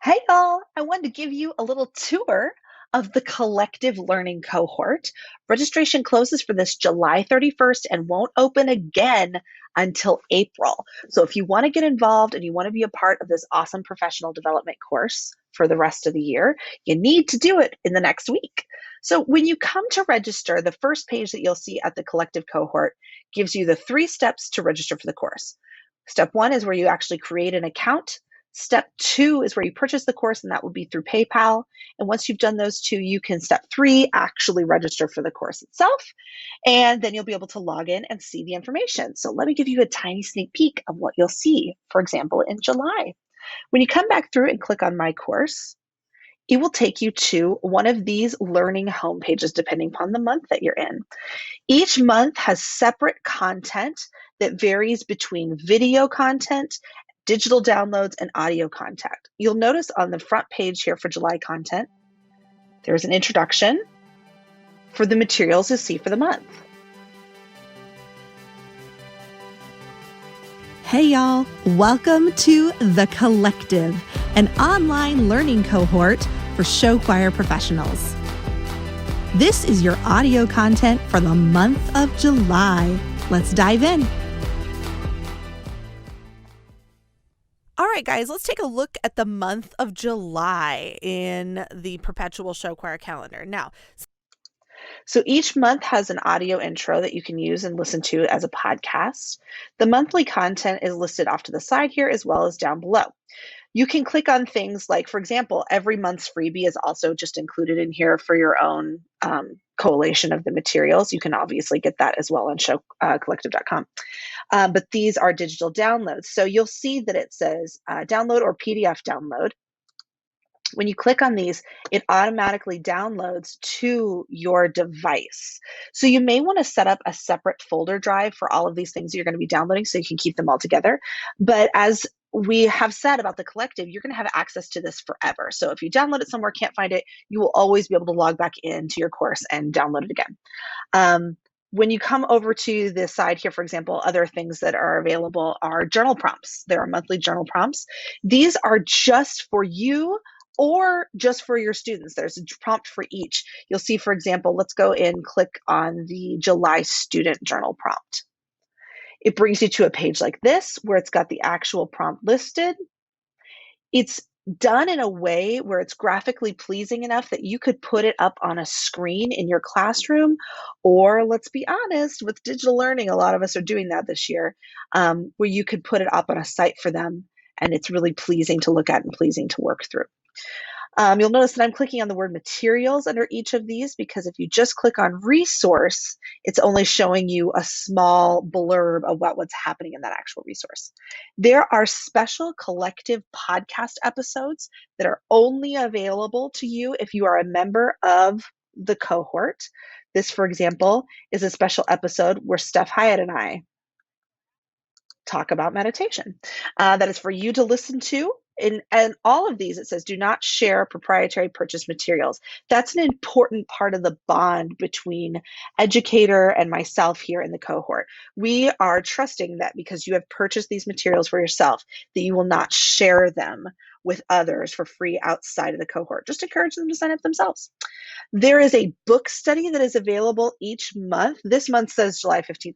Hey y'all, I wanted to give you a little tour of the Collective Learning Cohort. Registration closes for this July 31st and won't open again until April. So if you want to get involved and you want to be a part of this awesome professional development course for the rest of the year, you need to do it in the next week. So when you come to register, the first page that you'll see at the Collective Cohort gives you the 3 steps to register for the course. Step 1 is where you actually create an account. Step 2 is where you purchase the course, and that will be through PayPal. And once you've done those two, you can step 3, actually register for the course itself. And then you'll be able to log in and see the information. So let me give you a tiny sneak peek of what you'll see, for example, in July. When you come back through and click on My Course, it will take you to one of these learning homepages, depending upon the month that you're in. Each month has separate content that varies between video content, digital downloads, and audio content. You'll notice on the front page here for July content, there's an introduction for the materials you'll see for the month. Hey y'all, welcome to The Collective, an online learning cohort for show choir professionals. This is your audio content for the month of July. Let's dive in. All right, guys, let's take a look at the month of July in the Perpetual Show Choir calendar. Now, So each month has an audio intro that you can use and listen to as a podcast. The monthly content is listed off to the side here as well as down below. You can click on things like, for example, every month's freebie is also just included in here for your own collation of the materials. You can obviously get that as well on showcollective.com. But these are digital downloads. So you'll see that it says download or PDF download. When you click on these, it automatically downloads to your device. So you may want to set up a separate folder drive for all of these things you're going to be downloading so you can keep them all together. But as we have said about the collective, you're going to have access to this forever. So if you download it somewhere, can't find it, you will always be able to log back into your course and download it again. When you come over to the side here, for example, other things that are available are journal prompts. There are monthly journal prompts. These are just for you or just for your students. There's a prompt for each. You'll see, for example, let's go and click on the July student journal prompt. It brings you to a page like this where it's got the actual prompt listed. It's done in a way where it's graphically pleasing enough that you could put it up on a screen in your classroom, or let's be honest, with digital learning, a lot of us are doing that this year, where you could put it up on a site for them, and it's really pleasing to look at and pleasing to work through. You'll notice that I'm clicking on the word materials under each of these because if you just click on resource, it's only showing you a small blurb about what's happening in that actual resource. There are special collective podcast episodes that are only available to you if you are a member of the cohort. This, for example, is a special episode where Steph Hyatt and I talk about meditation. That is for you to listen to. And all of these, it says, do not share proprietary purchase materials. That's an important part of the bond between educator and myself here in the cohort. We are trusting that because you have purchased these materials for yourself, that you will not share them with others for free outside of the cohort. Just encourage them to sign up themselves. There is a book study that is available each month. This month says July 15th.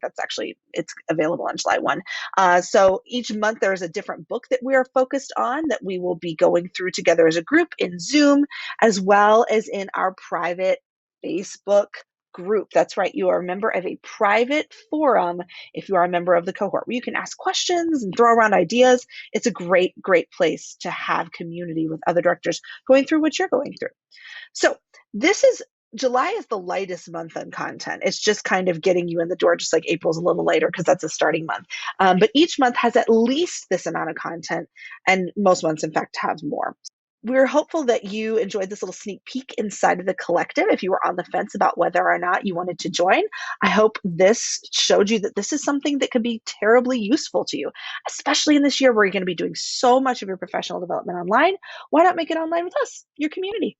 It's available on July 1. So each month there is a different book that we are focused on that we will be going through together as a group in Zoom, as well as in our private Facebook group. That's right. You are a member of a private forum if you are a member of the cohort where you can ask questions and throw around ideas. It's a great, great place to have community with other directors going through what you're going through. So July is the lightest month on content. It's just kind of getting you in the door, just like April's a little later because that's a starting month. But each month has at least this amount of content, and most months, in fact, have more. We're hopeful that you enjoyed this little sneak peek inside of the collective. If you were on the fence about whether or not you wanted to join, I hope this showed you that this is something that could be terribly useful to you, especially in this year where you're going to be doing so much of your professional development online. Why not make it online with us, your community?